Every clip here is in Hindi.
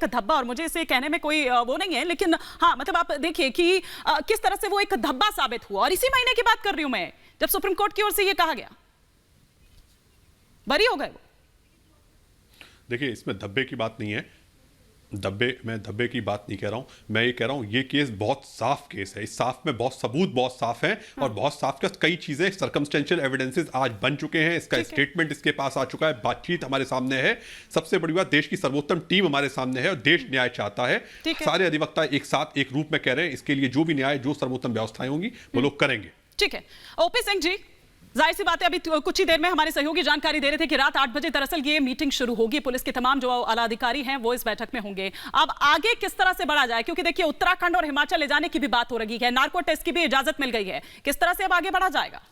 एक धब्बा, और मुझे इसे कहने में कोई वो नहीं है, लेकिन हाँ मतलब आप देखिए कि किस तरह से वो एक धब्बा साबित हुआ। और इसी महीने की बात कर रही हूं मैं, जब सुप्रीम कोर्ट की ओर से ये कहा गया, बरी हो गए वो। देखिए, इसमें धब्बे की बात नहीं है, मैं धब्बे की बात नहीं कह रहा हूं। मैं ये कह रहा हूं ये केस बहुत साफ केस है। इस साफ में बहुत सबूत बहुत साफ है और बहुत साफ कई चीजें सर्कमस्टेंशियल एविडेंसेस आज बन चुके हैं। इसका स्टेटमेंट इसके पास आ चुका है, बातचीत हमारे सामने है। सबसे बड़ी बात, देश की सर्वोत्तम टीम हमारे सामने है और देश न्याय चाहता है। सारे अधिवक्ता एक साथ एक रूप में कह रहे हैं, इसके लिए जो भी न्याय, जो सर्वोत्तम व्यवस्थाएं होंगी वो लोग करेंगे। ठीक है। ओपी सिंह जी, जाहिर सी बात है, अभी कुछ ही देर में हमारे सहयोगी जानकारी दे रहे थे कि रात 8 बजे दरअसल ये मीटिंग शुरू होगी। पुलिस के तमाम जो आला अधिकारी हैं वो इस बैठक में होंगे। अब आगे किस तरह से बढ़ा जाए, क्योंकि देखिए उत्तराखंड और हिमाचल ले जाने की भी बात हो रही है, नार्को टेस्ट की भी इजाजत मिल गई है। किस तरह से अब आगे बढ़ा जाएगा,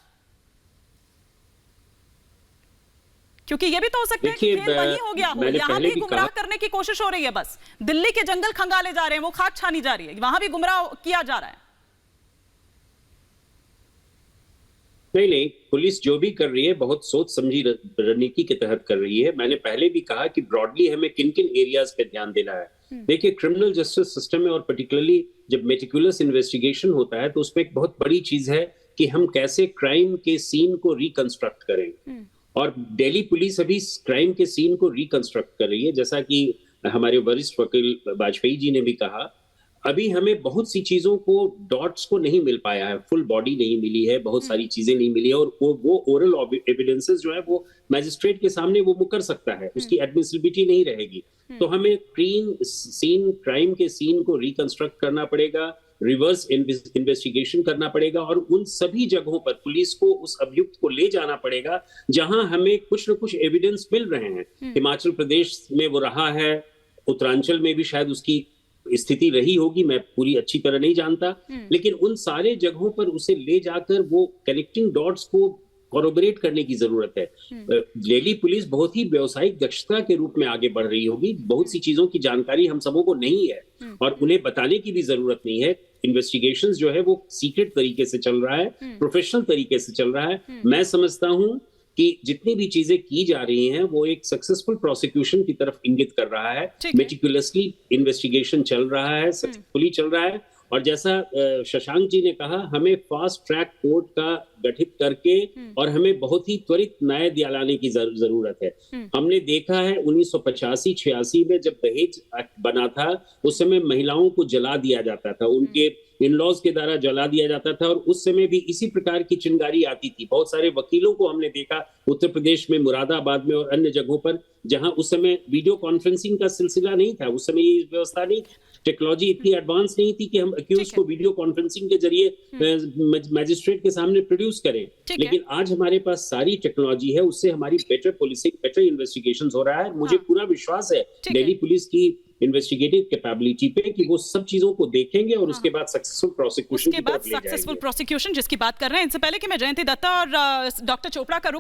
क्योंकि ये भी तो हो सकता है कि खेल वही हो गया हो, यहाँ भी गुमराह करने की कोशिश हो रही है। बस दिल्ली के जंगल खंगाले जा रहे हैं, वो खाक छानी जा रही है, वहां भी गुमराह किया जा रहा है। नहीं, पुलिस जो भी कर रही है बहुत सोच समझी रणनीति के तहत कर रही है। मैंने पहले भी कहा कि ब्रॉडली हमें किन किन एरियाज पे ध्यान देना है। देखिए, क्रिमिनल जस्टिस सिस्टम में और पर्टिकुलरली जब मेटिकुलस इन्वेस्टिगेशन होता है तो उसमें एक बहुत बड़ी चीज है कि हम कैसे क्राइम के सीन को रिकंस्ट्रक्ट करें। और दिल्ली पुलिस अभी क्राइम के सीन को रिकंस्ट्रक्ट कर रही है। जैसा कि हमारे वरिष्ठ वकील वाजपेयी जी ने भी कहा, अभी हमें बहुत सी चीजों को, डॉट्स को नहीं मिल पाया है, फुल बॉडी नहीं मिली है, बहुत सारी चीजें नहीं मिली है, और वो ओरल एविडेंसेस जो है वो मैजिस्ट्रेट के सामने वो मुकर सकता है, उसकी एडमिसिबिलिटी नहीं रहेगी। तो हमें क्राइम के सीन को रिकंस्ट्रक्ट करना पड़ेगा, रिवर्स इन्वेस्टिगेशन करना पड़ेगा, और उन सभी जगहों पर पुलिस को उस अभियुक्त को ले जाना पड़ेगा जहां हमें कुछ न कुछ एविडेंस मिल रहे हैं। हिमाचल प्रदेश में वो रहा है, उत्तरांचल में भी शायद उसकी स्थिति रही होगी, मैं पूरी अच्छी तरह नहीं जानता, लेकिन उन सारे जगहों पर उसे ले जाकर वो कनेक्टिंग डॉट्स को कोरबोरेट करने की जरूरत है। दिल्ली पुलिस बहुत ही व्यावसायिक दक्षता के रूप में आगे बढ़ रही होगी। बहुत सी चीजों की जानकारी हम सबों को नहीं है और उन्हें बताने की भी जरूरत नहीं है। इन्वेस्टिगेशंस जो है वो सीक्रेट तरीके से चल रहा है, प्रोफेशनल तरीके से चल रहा है। मैं समझता हूं कि जितनी भी चीजें की जा रही हैं वो एक सक्सेसफुल प्रोसिक्यूशन की तरफ इंगित कर रहा है। मेटिकुलसली इन्वेस्टिगेशन चल रहा है, सक्सेसफुली चल रहा है। और जैसा शशांक जी ने कहा, हमें फास्ट ट्रैक कोर्ट का गठित करके और हमें बहुत ही त्वरित न्याय दिलाने की जरूरत है। हमने देखा है 1985-86 में जब दहेज एक्ट बना था, उस समय महिलाओं को जला दिया जाता था, उनके इन-लॉज के द्वारा जला दिया जाता था, और उस समय भी इसी प्रकार की चिंगारी आती थी। बहुत सारे वकीलों को हमने देखा उत्तर प्रदेश में, मुरादाबाद में और अन्य जगहों पर, जहां उस समय वीडियो कॉन्फ्रेंसिंग का सिलसिला नहीं था, उस समय ये व्यवस्था नहीं, टेक्नोलॉजी इतनी एडवांस नहीं थी कि हम अक्यूज को वीडियो कॉन्फ्रेंसिंग के जरिए मैजिस्ट्रेट के सामने प्रोड्यूस करें। लेकिन आज हमारे पास सारी टेक्नोलॉजी है, उससे हमारी बेटर पुलिसिंग, बेटर इन्वेस्टिगेशंस हो रहा है। मुझे पूरा विश्वास है दिल्ली पुलिस की इन्वेस्टिगेटिव कैपेबिलिटी पे कि वो सब चीजों को देखेंगे और उसके बाद सक्सेसफुल प्रोसिक्यूशन की तरफ ले जाएंगे। सक्सेसफुल प्रोसिक्यूशन जिसकी बात कर रहे हैं। इससे पहले कि मैं जयंती दत्ता और डॉक्टर चोपड़ा का रुख